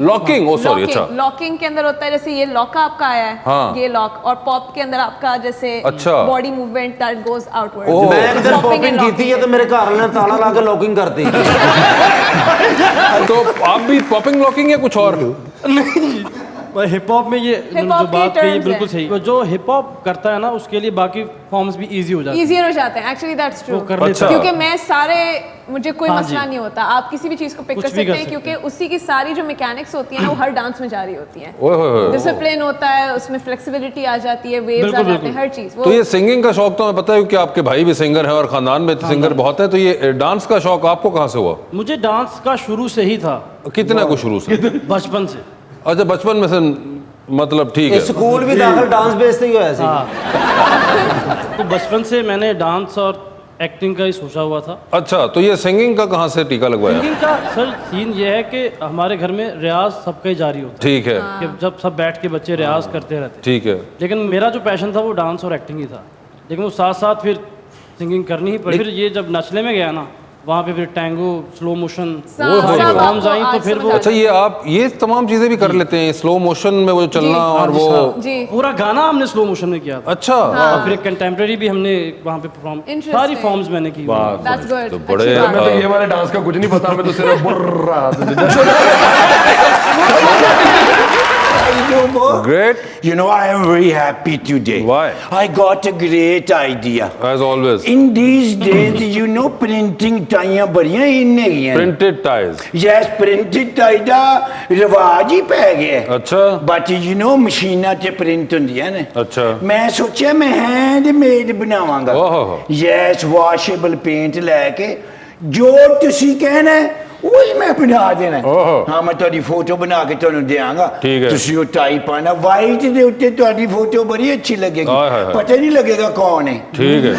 लॉकिंग, ओ सॉरी, अच्छा। लॉकिंग के अंदर होता है जैसे ये लॉक आपका आया है, हाँ। ये लॉक, और पॉप के अंदर आपका जैसे अच्छा body movement that goes outward. मैं एक दिन पॉपिंग की थी तो मेरे घर वाले ने ताला ला के लॉकिंग कर दी। तो आप भी पॉपिंग लॉकिंग या कुछ और? हिप हॉप में ये जो hop के बात कही terms बिल्कुल हैं। सही। तो जो हिप हॉप करता है ना उसके लिए बाकी फॉर्म्स भी इजी हो जाते हैं। इजियर हो जाते हैं, एक्चुअली दैट्स ट्रू। वो कर लेता है। क्योंकि मैं सारे, मुझे कोई हाँ मसला जी। नहीं होता, आप किसी भी चीज को पिक कुछ कर भी सकते कर हैं सकते क्योंकि हैं। उसी की सारी जो मैकेनिक्स होती है ना वो हर डांस में जारी होती है। ओए होए होए। डिसिप्लिन होता है, उसमें फ्लेक्सिबिलिटी आ जाती है, वेव्स आ बिल्कुल, जाते हैं, हर चीज। तो ये सिंगिंग का शौक तो हमें पता है क्योंकि आपके भाई भी सिंगर है और खानदान में सिंगर बहुत है। तो ये डांस का शौक आपको कहाँ से हुआ? मुझे डांस का शुरू से ही था, कितना को शुरू से? बचपन से। अच्छा बचपन में से, मतलब ठीक है। स्कूल भी दाखिल डांस बेस्ड ही होया सी। तो बचपन से मैंने डांस और एक्टिंग का ही सोचा हुआ था। अच्छा तो ये सिंगिंग का कहाँ से टीका लगवाया? सिंगिंग का सर सीन ये है कि हमारे घर में रियाज सबका ही जारी होता ठीक है, है कि जब सब बैठ के बच्चे रियाज करते रहते। ठीक है। लेकिन मेरा जो पैशन था वो डांस और एक्टिंग ही था, लेकिन वो साथ साथ फिर सिंगिंग करनी ही पड़ी। फिर ये जब नचले में गया ना, वहाँ पे फिर टैंगो, स्लो मोशन फॉर्म्स आई, तो फिर वो अच्छा ये तमाम चीजें भी कर लेते हैं स्लो मोशन में, वो चलना और वो जी पूरा गाना हमने स्लो मोशन में किया था। अच्छा और फिर एक कंटेम्प्रेरी भी हमने वहाँ पे परफॉर्म, Interesting. सारी फॉर्म्स मैंने की। That's good. तो बड़े मैं तो ये वाले डांस का कुछ नहीं पता, मैं तो सिर्फ बुर्रा। Great. You know, I am very happy today. Why? I got a great idea. As always. In these days, you know, printing टाइयां बड़ियां इन हैगियां। Printed ties. Yes, printed tie ਦਾ ਰਿਵਾਜ ਹੀ ਪੈ ਗਿਆ। अच्छा। But you know, ਮਸ਼ੀਨਾਂ 'ਚ ਪ੍ਰਿੰਟ ਹੁੰਦੀਆਂ ਨੇ। अच्छा। ਮੈਂ ਸੋਚਿਆ ਮੈਂ ਹੈਂਡਮੇਡ ਬਣਾਵਾਂਗਾ। ਓਹੋ। Yes, washable paint ਲੈ ਕੇ ਜੋ ਤੁਸੀਂ ਕਹਿਣਾ ਹੈ, ਉਹੀ ਮੈਂ ਬਣਾ ਦੇਣਾ। ਓਹੋ। ਹਾਂ ਮੈਂ ਤੁਹਾਡੀ ਫੋਟੋ ਬਣਾ ਕੇ ਤੁਹਾਨੂੰ ਦਿਆਂਗਾ। ਠੀਕ ਹੈ। ਤੁਸੀਂ ਉਹ ਟਾਈ ਪਾਣਾ, ਵਾਈਟ ਦੇ ਉੱਤੇ ਤੁਹਾਡੀ ਫੋਟੋ ਬੜੀ ਅੱਛੀ ਲੱਗੇਗੀ। ਹਾਏ ਹਾਏ ਹਾਏ। ਪਤਾ ਨਹੀਂ ਲੱਗੇਗਾ ਕੌਣ ਹੈ। ठीक है।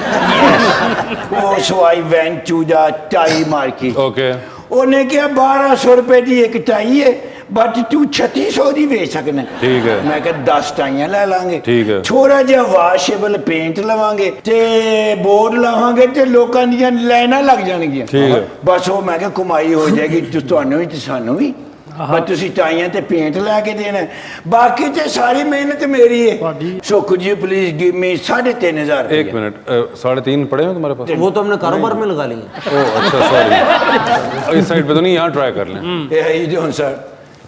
ਉਹ so I went to the tie market। Okay. ਉਹਨੇ ਕਿਹਾ 1200 ਰੁਪਏ ਦੀ ਇੱਕ ਟਾਈ ਹੈ, ਬਟ ਤੂੰ 3600 ਦੀ ਵੇਚ ਸਕਣਾ। ਠੀਕ ਹੈ। ਮੈਂ ਕਿਹਾ 10 ਟਾਈਆਂ ਲੈ ਲਾਂਗੇ। ਠੀਕ ਹੈ। ਥੋੜਾ ਜਿਹਾ ਵਾਸ਼ੇਬਲ ਪੇਂਟ ਲਵਾਂਗੇ ਤੇ ਬੋਰਡ ਲਾਵਾਂਗੇ ਤੇ ਲੋਕਾਂ ਦੀਆਂ ਲਾਈਨਾਂ ਲੱਗ ਜਾਣਗੀਆਂ। ਠੀਕ ਹੈ। ਬਸ ਉਹ ਮੈਂ ਕਿਹਾ ਕਮਾਈ ਹੋ ਜਾਏਗੀ ਤੁਹਾਨੂੰ ਵੀ ਤੇ ਸਾਨੂੰ ਵੀ। ਬਸ ਤੁਸੀਂ ਟਾਈਆਂ ਤੇ ਪੇਂਟ ਲੈ ਕੇ ਦੇਣਾ, ਬਾਕੀ ਤੇ ਸਾਰੀ ਮਿਹਨਤ ਮੇਰੀ ਹੈ। So could you please give me 3500 एक मिनट, 3.5 पड़े हैं तुम्हारे पास? वो तो हमने कारोबार में लगा लिया। ओह अच्छा सॉरी। इस साइड पे तो नहीं, यहाँ ट्राई कर लें। ਇਹ ਜੋ ਸਰ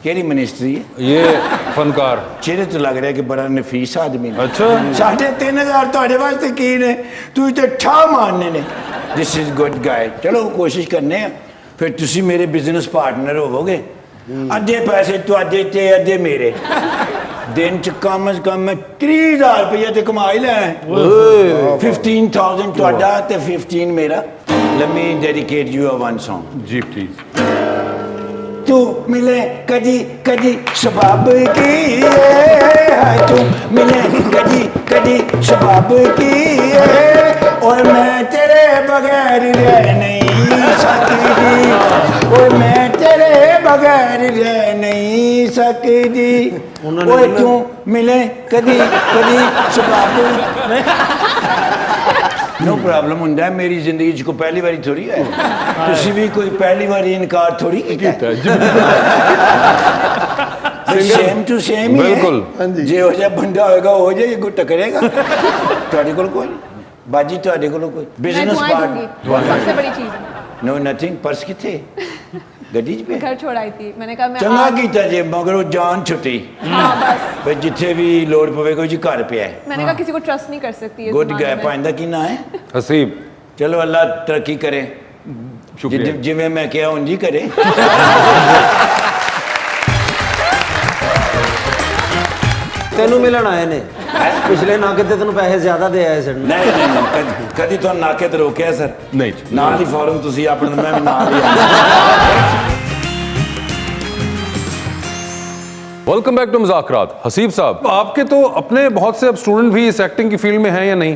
ਕਿਹੜੀ ਮਿਨਿਸਟਰੀ ਹੈ? ये फनकार। ਚਿਹਰੇ ਤੋਂ ਲੱਗ ਰਿਹਾ ਕਿ ਬੜਾ ਨਫੀਸ ਆਦਮੀ ਨੇ। अच्छा। 3500 ਤੁਹਾਡੇ ਵਾਸਤੇ ਕੀ ਨੇ? ਤੁਸੀਂ ਤੇ ਠਾ ਮਾਰਨੇ ਨੇ। ਦਿਸ ਇਜ਼ ਗੁੱਡ ਗਾਈ। ਚਲੋ ਕੋਸ਼ਿਸ਼ ਕਰਨੇ ਆ, ਫਿਰ ਤੁਸੀਂ ਮੇਰੇ ਬਿਜ਼ਨਸ ਪਾਰਟਨਰ ਹੋਵੋਗੇ। ਅੱਧੇ ਪੈਸੇ ਤੁਹਾਡੇ ਤੇ ਅੱਧੇ ਮੇਰੇ। ਦਿਨ ਚ ਕਮ ਸੇ ਕਮ 30000 ਰੁਪਏ ਤੇ ਕਮਾ ਹੀ ਲੈ। 15000 ਤੁਹਾਡਾ ਤੇ 15 ਮੇਰਾ। Let me dedicate you a one song. जी प्लीज। तू मिले कजी कजी शबाब की है, तू मिले कजी कजी शबाब की है, और मैं तेरे बगैर रह नहीं सकती, और मैं तेरे बगैर रह नहीं सकती, और तू मिले कजी कजी शबाब। नो प्रॉब्लम ਹੁੰਦਾ मेरी जिंदगी च को पहली बारी थोड़ी है, तुसी भी कोई पहली बारी इनकार थोड़ी कीता सेम टू सेम ही बिल्कुल जे हो जाए बंदा होएगा हो जाए कोई टकरेगा ਤੁਹਾਡੇ ਕੋਲ ਕੋਈ ਬਾਜੀ ਤੁਹਾਡੇ ਕੋਲ ਕੋਈ मैं बिजनेस दुआएं पार्ट दूंगी, वो सबसे बड़ी चीज है। नो नथिंग पर्स किथे ਗੱਡੀ 'ਚ पे घर छोड़ आई थी, मैंने कहा मैं ਚੰਗਾ आज- ਕੀਤਾ ਜੇ ਮਗਰ ਉਹ ਜਾਨ ਛੁੱਟੀ हाँ बस ਵੀ ਜਿੱਥੇ ਵੀ ਲੋੜ ਪਵੇ ਕੋਈ ਜੀ ਘਰ ਪਿਆ ਹੈ मैंने कहा किसी को ट्रस्ट नहीं कर सकती इस ਗੁੱਡ जमाने ਗਏ में। ਪਾਇੰਦਾ ਕੀ ਨਾ ਹੈ हसीब ਚਲੋ ਅੱਲਾ ਤਰੱਕੀ ਕਰੇ शुक्रिया। ਜਿਵੇਂ ਮੈਂ ਕਿਹਾ ਉਂਝ ਹੀ ਕਰੇ ਤੈਨੂੰ ਮਿਲਣ ਆਏ ਨੇ ਪਿਛਲੇ ਨਾ ਕਿਤੇ ਤੈਨੂੰ ਪੈਸੇ ਜ਼ਿਆਦਾ ਦੇ ਆਏ ਸਨ। ਨਹੀਂ ਨਹੀਂ ਨਹੀਂ, ਕਦੀ ਤੁਹਾਨੂੰ ਨਾਕੇ ਤੇ ਰੋਕਿਆ ਸਰ ਨਹੀਂ ਜੀ। ਨਾਲ ਹੀ ਫੌਰਨ ਤੁਸੀਂ ਆਪਣੇ ਮੈਂ ਵੀ ਨਾਲ ਹੀ ਆਇਆ वेलकम बैक टू मुज़ाकरात। हसीब साहब, आपके तो अपने बहुत से अब स्टूडेंट भी इस एक्टिंग की फील्ड में हैं या नहीं?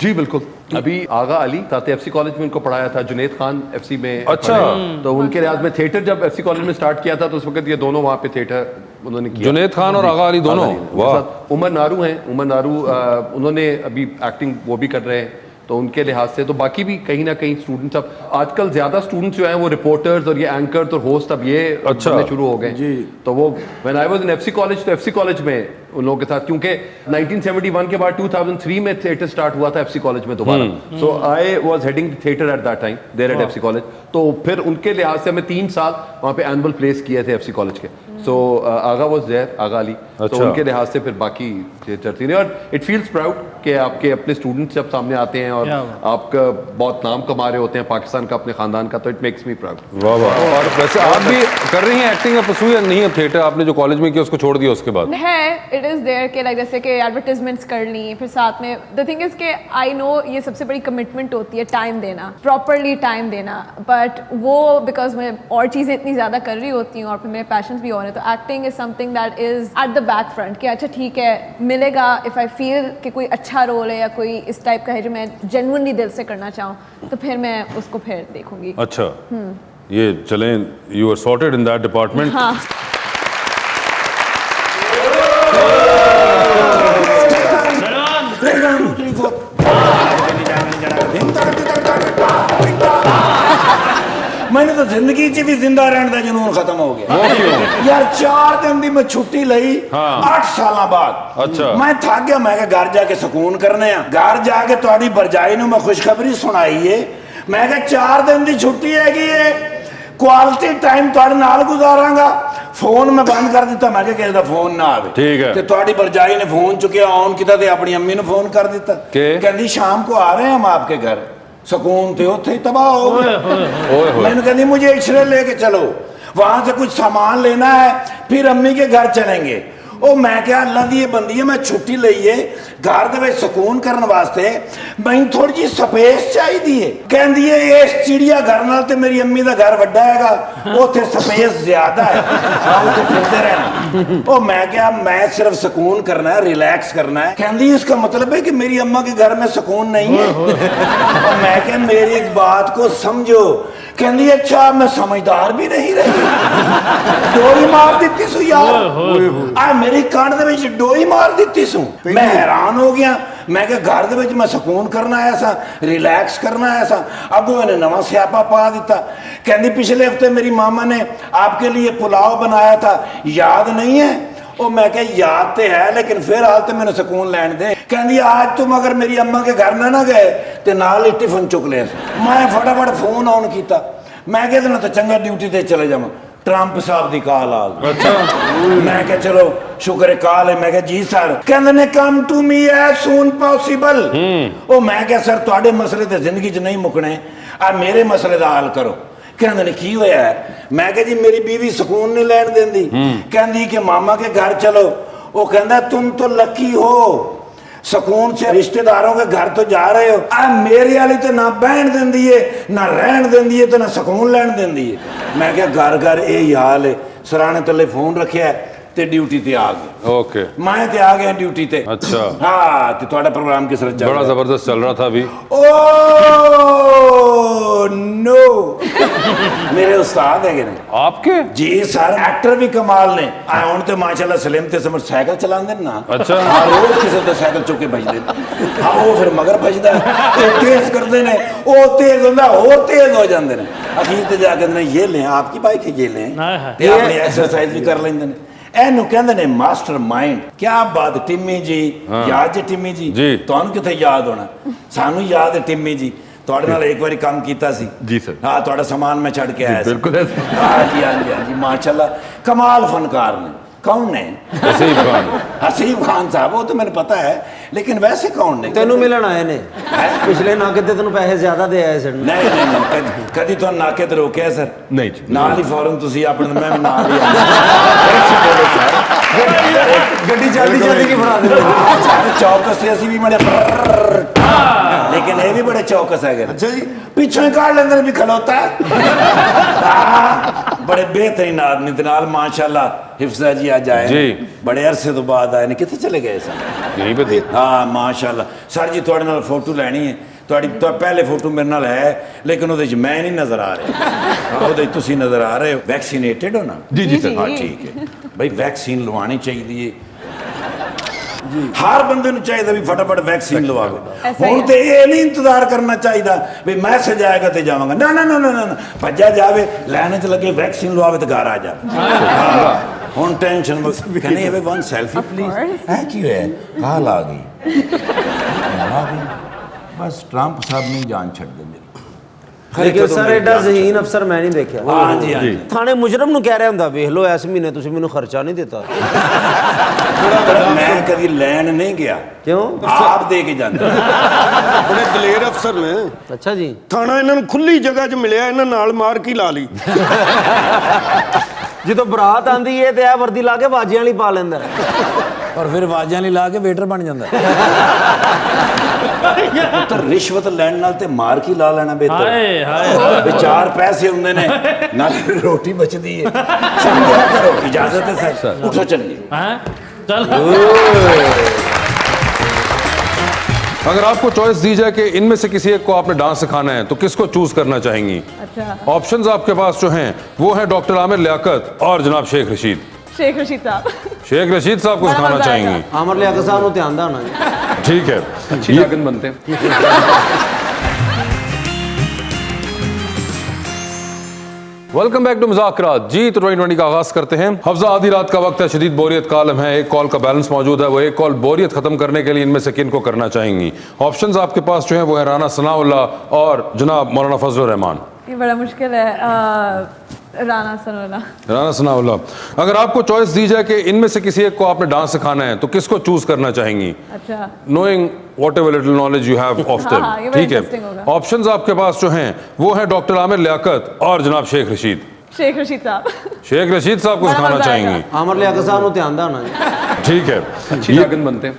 जी बिल्कुल। अभी आगा अली ताते एफसी कॉलेज में उनको पढ़ाया था, जुनेद खान एफसी में अच्छा। पढ़े। तो उनके लिहाज में थिएटर जब एफसी कॉलेज में स्टार्ट किया था तो उस वक्त ये दोनों वहाँ पे थिएटर उन्होंने किया। जुनेद खान और आगा अली दोनों? आगा अली। वाह। उनके साथ उमर नारू हैं, उमर नारू उन्होंने अभी एक्टिंग वो भी कर रहे हैं, तो उनके लिहाज से तो बाकी भी कहीं ना कहीं स्टूडेंट्स अब आजकल ज्यादा स्टूडेंट्स जो हैं वो रिपोर्टर्स और ये एंकर्स और होस्ट अब ये अच्छा। बनने शुरू हो गए। तो वो when I was in FC college तो एफसी कॉलेज में उन लोगों के साथ, क्योंकि 1971 के बाद 2003 में थिएटर स्टार्ट हुआ था एफसी कॉलेज में दोबारा। So I was heading theatre at that time there at FC college. तो फिर उनके लिहाज से हमें 3 साल वहाँ पे एनुअल प्लेस किए थे एफसी कॉलेज के। सो आगा वाज देयर, आगा अली। तो अच्छा। उनके लिहाज से फिर बाकी थिएटर थी और इट फील्स प्राउड कि आपके अपने स्टूडेंट्स जब सामने आते हैं और आपका बहुत नाम कमा रहे होते हैं पाकिस्तान का, अपने खानदान का, तो इट मेक्स मी प्राउड। वाह वाह। और वैसे आप भी कर रही हैं एक्टिंग का पसू या नहीं? अब थिएटर आपने जो कॉलेज में किया उसको छोड़ दिया उसके बाद? है इट इज़ देयर के लाइक जैसे कि एडवर्टाइजमेंट्स कर ली, फिर साथ में द थिंग इज़ के आई नो ये सबसे बड़ी कमिटमेंट होती है टाइम देना, प्रॉपरली टाइम देना, बट वो बिकॉज मैं और चीज़ें इतनी ज़्यादा कर रही होती हूँ और फिर मेरे पैशंस भी और हैं, तो acting is something that is at the back front कि अच्छा ठीक है मिलेगा इफ़ आई फील कि कोई अच्छा रोल है या कोई इस टाइप का है जो मैं जेन्युइनली दिल से करना चाहूँ तो फिर मैं उसको फिर देखूंगी। अच्छा, ये चलें, you are sorted in that department. हाँ मैंने तो जिंदगी च भी जिंदा रहने का जुनून खत्म हो गया यार। 4 दिन की मैं छुट्टी लई 8 साल बाद। अच्छा। मैं थक गया, मैं घर जाके सुकून करने घर जाके थोड़ी भरजाई नूं मैं खुशखबरी सुनाई है। मैं 4 दिन की छुट्टी हैगी है, क्वालिटी टाइम तुहाडे नाल गुजारांगा। फोन मैं बंद कर दिता, मैं किसी का फोन ना आवे। ठीक है। ते तुहाडी भरजाई ने फोन चुकिया, ऑन किया ते अपनी अम्मी ने फोन कर दिता, कहती शाम को आ रहे हैं हम आपके घर। सुकून थे उत्थे ही तबाह हो गए। मैंने कहती मुझे एक्सरे लेके चलो, वहां से कुछ सामान लेना है, फिर अम्मी के घर चलेंगे। ओ मैं क्या अल्लाह दी बंदी है, मैं छुट्टी लई है घर दे विच सुकून करने वास्ते, मैं थोड़ी जी स्पेस चाहिए। कहंदी है इस चिड़िया घर नाल ते मेरी अम्मी दा घर वड्डा हैगा, उत्थे स्पेस ज्यादा है, उत्थे फिरदे रहना। ओ मैं क्या मैं सिर्फ सुकून करना है, रिलैक्स करना है। कहंदी इसका मतलब है कि मेरी अम्मा के घर में सुकून नहीं है। और मैं क्या मेरी एक बात को समझो। कहंदी अच्छा मैं समझदार भी नहीं रही, डोरी मार दी सू यार, आ मेरी कान दे विच डोरी मार दी सू। मैं हैरान हो गया, मैं क्या घर दे विच मैं सुकून करना आया सा, रिलैक्स करना आया सा, अगो मैंने नवा स्यापा पा दिता। कहंदी पिछले हफ्ते मेरी मामा ने आपके लिए पुलाव बनाया था, याद नहीं है? ओ मैं क्या याद तो है लेकिन फिर हाल तो मैंने सुकून लैन दे। कहंदी आज तुम अगर मेरी अम्मा के घर ना गए तो नाल ही टिफिन चुक लिया। मैं फटाफट फोन ऑन किया, मैं कहते तो चंगा ड्यूटी ते चले जावां, ट्रंप साहब की कॉल आ गई। अच्छा। मैं क्या चलो शुक्र है कॉल है। मैं क्या जी सर। कहंदे ने come to me as soon possible. ओ मैं क्या सर तुहाडे मसले ते जिंदगी च नहीं मुकने, आ मेरे मसले दा हल करो। कहंदे ने की होया है? मैं क्या जी मेरी बीवी सुकून नहीं लैन देंदी। कहंदी कि मामा के घर चलो। वो कहंदा तुम तो लकी हो, ਸਕੂਨ से रिश्तेदारों के घर तो जा रहे हो आ मेरे वाली तो ना बहन देंदी है ना रहन देंदी है तो ना सकून लैन देंदी है मैं क्या घर घर यही हाल है सराने तले फोन रखिया है ते ड्यूटी ते आ गए ओके मैं ते आ गया ड्यूटी ते अच्छा हाँ ते ਤੁਹਾਡਾ प्रोग्राम किस तरह चल बड़ा रहा है जबरदस्त चल रहा था अभी ओ नो मेरे उस्ताद है ने आपके जी सर एक्टर भी कमाल ने आ ਹੁਣ ਤੇ ਮਾਸ਼ਾਅੱਲਾ ਸਲਿਮ ਤੇ ਸਮਰ ਸਾਈਕਲ ਚਲਾਉਂਦੇ ਨੇ ਨਾ ਅੱਛਾ। ਹਾਂ ਰੋਜ਼ ਕਿਸੇ ਦਾ ਸਾਈਕਲ ਚੁੱਕ ਕੇ ਭਜਦੇ ਨੇ ਹਾਂ ਉਹ ਫਿਰ ਮਗਰ ਭਜਦਾ ਉਹ ਤੇਜ਼ ਕਰਦੇ ਨੇ ਉਹ ਤੇਜ਼ ਹੁੰਦਾ ਹੋਰ ਤੇਜ਼ ਹੋ ਜਾਂਦੇ ਨੇ ਅਖੀਰ ਤੇ ਜਾ ਕੇ ਨੇ ਇਹ ਲੈ ਆਪਕੀ ਬਾਈਕ ਹੈ ਇਹ ਲੈ ਤੇ ਆਪਣੀ ਐਕਸਰਸਾਈਜ਼ ਵੀ ਕਰ ਲੈਂਦੇ ਨੇ ਇਹਨੂੰ ਕਹਿੰਦੇ ਨੇ ਮਾਸਟਰ ਮਾਈਂਡ ਕੀ ਬਾਤ ਟਿੰਮੀ ਜੀ ਯਾਦ ਜੀ ਟਿੰਮੀ ਜੀ ਜੀ। ਤੁਹਾਨੂੰ ਕਿੱਥੇ ਯਾਦ ਹੋਣਾ ਸਾਨੂੰ ਯਾਦ ਹੈ ਟਿੰਮੀ ਜੀ ਤੁਹਾਡੇ ਨਾਲ ਇੱਕ ਵਾਰੀ ਕੰਮ ਕੀਤਾ ਸੀ ਜੀ ਸਰ। ਹਾਂ ਤੁਹਾਡਾ ਸਮਾਨ ਮੈਂ ਛੱਡ ਕੇ ਆਇਆ ਸੀ ਬਿਲਕੁਲ ਐਸੇ। हाँ जी हाँ जी हाँ जी माशाल्लाह कमाल फनकार ने कौन ने हसीब खान हसीब खान साहब वो तो मैंने पता है लेकिन वैसे कौन ने ਤੈਨੂੰ ਮਿਲਣ ਆਏ ਨੇ ਪਿਛਲੇ ਨਾਕੇ ਤੇ ਤੈਨੂੰ ਪੈਸੇ ਜ਼ਿਆਦਾ ਦੇ ਆਏ ਸਨ नहीं नहीं नहीं कदी तो नाके ते रोके सर नहीं जी ਨਾਲ ਹੀ ਫੌਰਨ ਤੁਸੀਂ ਆਪਣੇ ਮੈਂ ਵੀ ਨਾਲ ਹੀ ਆ ਗੱਡੀ ਜਲਦੀ ਜਲਦੀ ਕੀ ਫੜਾ ਦੇ ਸਾਡੇ ਚੌਕਸ ਤੇ ਅਸੀਂ ਵੀ ਬੜੇ ਲੇਕਿਨ ਇਹ ਵੀ ਬੜੇ ਚੌਕਸ ਹੈਗੇ ਅੱਛਾ ਜੀ ਪਿੱਛੋਂ ਹੀ ਕਾਢ ਲੈਂਦੇ ਨੇ ਵੀ ਖਲੋਤਾ ਬੜੇ बेहतरीन आदमी ਦੇ ਨਾਲ माशाल्लाह हिफ्जा जी आज आए जी। बड़े अरसे तो बाद आए ने कितने चले गए सर यहीं पे थी हाँ माशाल्लाह सर जी ਤੁਹਾਡੇ ਨਾਲ ਫੋਟੋ ਲੈਣੀ ਹੈ ਤੁਹਾਡੀ ਤਾਂ ਪਹਿਲੇ ਫੋਟੋ ਮੇਰੇ ਨਾਲ ਹੈ ਲੇਕਿਨ ਉਹਦੇ 'ਚ ਮੈਂ ਨਹੀਂ ਨਜ਼ਰ ਆ ਰਿਹਾ ਉਹਦੇ 'ਚ ਤੁਸੀਂ ਨਜ਼ਰ ਆ ਰਹੇ ਹੋ ਵੈਕਸੀਨੇਟਡ ਹੋ ਨਾ जी जी सर हाँ ठीक है भाई वैक्सीन लवानी चाहिए हर बंदे ਨੂੰ ਚਾਹੀਦਾ ਵੀ ਫਟਾਫਟ ਵੈਕਸੀਨ ਲਵਾਓ ਹੁਣ ਤੇ ਇਹ ਨਹੀਂ ਇੰਤਜ਼ਾਰ ਕਰਨਾ ਚਾਹੀਦਾ ਵੀ ਮੈਸੇਜ ਆਏਗਾ ਤੇ ਜਾਵਾਂਗਾ ਨਾ ਨਾ ਨਾ ਨਾ ਨਾ ਭੱਜਿਆ ਜਾਵੇ ਲਾਈਨ 'ਚ ਲੱਗੇ ਵੈਕਸੀਨ ਲਵਾਵੇ ਤੇ ਘਰ ਆ ਜਾ ਹੁਣ ਟੈਨਸ਼ਨ ਕਹਿੰਦੇ ਇਹ ਵਨ ਸੈਲਫੀ ਪਲੀਜ਼ ਹੈ ਕੀ ਹੈ ਹਾਲ ਆ ਗਈ ਬਸ ਟਰੰਪ ਸਾਹਿਬ ਨਹੀਂ ਜਾਨ ਛੱਡ ਦਿੰਦੇ ਲੇਕਿਨ ਸਰ ਐਡਾ ਜ਼ਹੀਨ ਅਫਸਰ ਮੈਂ ਨਹੀਂ ਦੇਖਿਆ ਹਾਂ ਜੀ ਹਾਂ ਜੀ ਥਾਣੇ ਮੁਜਰਮ ਨੂੰ ਕਹਿ ਰਿਹਾ ਹੁੰਦਾ ਵੇਖ ਲਓ ਇਸ ਮਹੀਨੇ ਤੁਸੀਂ ਮੈਨੂੰ ਖਰਚਾ ਨਹੀਂ ਦਿੱਤਾ ਮੈਂ ਕਦੀ ਲੈਣ ਨਹੀਂ ਗਿਆ ਕਿਉਂ ਆਪ ਦੇ ਕੇ ਜਾਂਦਾ ਬੜੇ ਦਲੇਰ ਅਫਸਰ ਨੇ ਅੱਛਾ ਜੀ ਥਾਣਾ ਇਹਨਾਂ ਨੂੰ ਖੁੱਲੀ ਜਗ੍ਹਾ 'ਚ ਮਿਲਿਆ ਇਹਨਾਂ ਨਾਲ ਮਾਰ ਕੀ ਲਾ ਲਈ ਜਦੋਂ ਬਰਾਤ ਆਂਦੀ ਏ ਤੇ ਇਹ ਵਰਦੀ ਲਾ ਕੇ ਬਾਜੀਆਂ ਵਾਲੀ ਪਾ ਲੈਂਦਾ और फिर वाजियां ला के वेटर बन जाता तो रिश्वत लैण नाल ते मार की ला लेना बेहतर हाय हाय भी चार पैसे हुंदे ने नाल रोटी बचदी है समझा करो इजाजत है सर उठो चलिए हैं चल अगर आपको चॉइस दी जाए कि इनमें से किसी एक को आपने डांस सिखाना है तो किसको चूज करना चाहेंगी अच्छा ऑप्शंस आपके पास जो हैं वो हैं डॉक्टर आमिर लियाकत और जनाब शेख रशीद शेख रशीद साहब शेख रशीद साहब को बड़ा सिखाना मजा चाहेंगी ਆਮਰ ਲਿਆਕਤ ਸਾਹਿਬ ਨੂੰ ਧਿਆਨ ਦਾ ਹੋਣਾ ਜੀ ठीक है अच्छी लगन बनते हैं वेलकम बैक टू मुज़ाकरात जी। तो 2020 का आगाज करते हैं। हफ्जा आधी रात का वक्त है, शदीद बोरियत का आलम है, एक कॉल का बैलेंस मौजूद है। वो एक कॉल बोरियत खत्म करने के लिए इनमें से किन को करना चाहेंगी? ऑप्शंस आपके पास जो है वो है राना सनाउल्लाह और जनाब मौलाना फजल रहमान। ये बड़ा मुश्किल है राना सनाउल्लाह। राना सनाउल्लाह। अगर आपको चॉइस दी जाए कि इनमें से किसी एक को आपने डांस सिखाना है तो किसको चूज करना चाहेंगी? अच्छा knowing what ever little knowledge you have of हाँ, ये देम। बड़ा ठीक है, interesting होगा। ऑप्शंस आपके पास जो हैं वो है डॉक्टर आमिर लियाकत और जनाब शेख रशीद। शेख रशीद साहब। शेख रशीद साहब को बड़ा सिखाना मजा आएगा। चाहेंगी? ਆਮਰ ਲਿਆਕਤ ਸਾਹਿਬ ਨੂੰ ਧਿਆਨ ਦਾ ਹੋਣਾ ਜੀ ठीक है, अच्छी लगन बनते हैं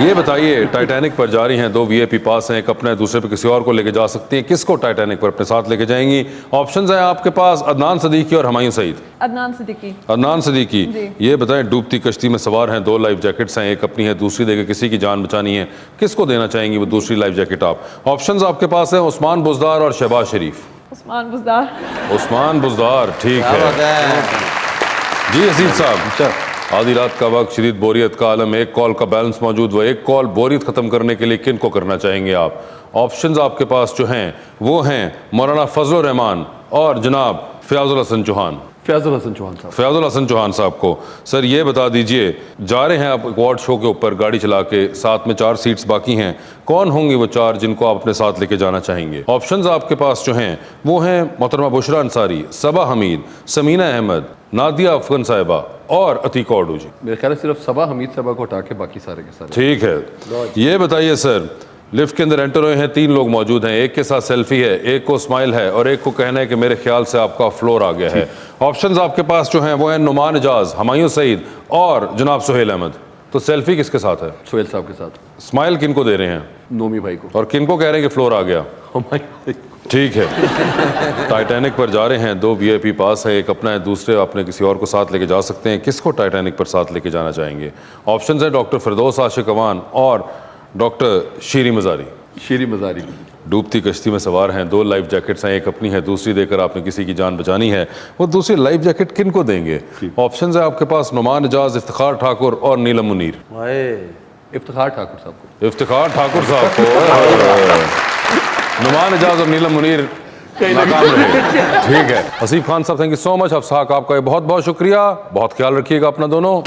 ये बताइए टाइटैनिक पर जा रही हैं, 2 वीआईपी पास हैं, एक अपने दूसरे पे किसी और को लेके जा सकती हैं, किसको टाइटैनिक पर अपने साथ लेके जाएंगी? ऑप्शंस हैं आपके पास अदनान सदीकी और हुमायूं सईद। अदनान सिद्दीकी। अदनान सदीकी, जी। ये बताएं डूबती कश्ती में सवार हैं, 2 लाइफ जैकेट्स हैं, एक अपनी है दूसरी देके किसी की जान बचानी है, किसको देना चाहेंगी वो दूसरी लाइफ जैकेट आप? ऑप्शंस आपके पास है उस्मान बुजदार और शहबाज शरीफ। उस्मान बुजदार। उस्मान बुजदार, ठीक है जी। हसीब साहब, आधी रात का वक्त, शदीद बोरियत का आलम, एक कॉल का बैलेंस मौजूद, वो एक कॉल बोरियत खत्म करने के लिए किन को करना चाहेंगे आप? ऑप्शंस आपके पास जो हैं वो हैं मौलाना फजल रहमान और जनाब फयाजुल हसन चौहान। फयाजुल हसन चौहान साहब। फयाजुल हसन चौहान साहब को। सर ये बता दीजिए, जा रहे हैं आप अवार्ड शो के ऊपर गाड़ी चला के, साथ में 4 सीट्स बाकी हैं, कौन होंगी वो 4 जिनको आप अपने साथ लेके जाना चाहेंगे? ऑप्शंस आपके पास जो हैं वो हैं मोहतरमा बुशरा अंसारी, सबा हमीद, समीना अहमद, नादिया अफगन साहिबा और अतीका ओडू जी। मेरे ख्याल से सिर्फ सबा हमीद साहबा को हटा के बाकी सारे के सारे। ठीक है, ये बताइए सर, लिफ्ट के अंदर एंटर हुए हैं, 3 लोग मौजूद हैं, एक के साथ सेल्फी है, एक को स्माइल है और एक को कहना है कि मेरे ख्याल से आपका फ्लोर आ गया है। ऑप्शंस आपके पास जो हैं वो हैं नुमान एजाज, हुमायूं सईद और जनाब सुहेल अहमद। तो सेल्फी किसके साथ है? सोहेल साहब के साथ। स्माइल किनको दे रहे हैं? नोमी भाई को। और किनको कह रहे हैं कि फ्लोर आ गया? हमारी ठीक है। टाइटैनिक पर जा रहे हैं, 2 VIP पास है, एक अपना है, दूसरे अपने किसी और को साथ लेके जा सकते हैं। किसको टाइटैनिक पर साथ लेके जाना चाहेंगे? ऑप्शंस है डॉक्टर फिरदौस आशिक अवान और डॉक्टर शीरी मजारी। शीरी मजारी। डूबती कश्ती में सवार हैं, 2 लाइफ जैकेट्स हैं, एक अपनी है, दूसरी देकर आपने किसी की जान बचानी है। वो दूसरी लाइफ जैकेट किनको देंगे? ऑप्शंस है आपके पास नुमान एजाज, इफ्तिखार ठाकुर और नीलम मुनीर। इफ्तिखार ठाकुर साहब को। इफ्तिखार ठाकुर साहब को। नुमान एजाज और नीलम मुनीर नाकाम रहे। ठीक है। हसीब खान साहब, थैंक यू सो मच। अफसाक आपका बहुत बहुत शुक्रिया। बहुत ख्याल रखिएगा अपना दोनों।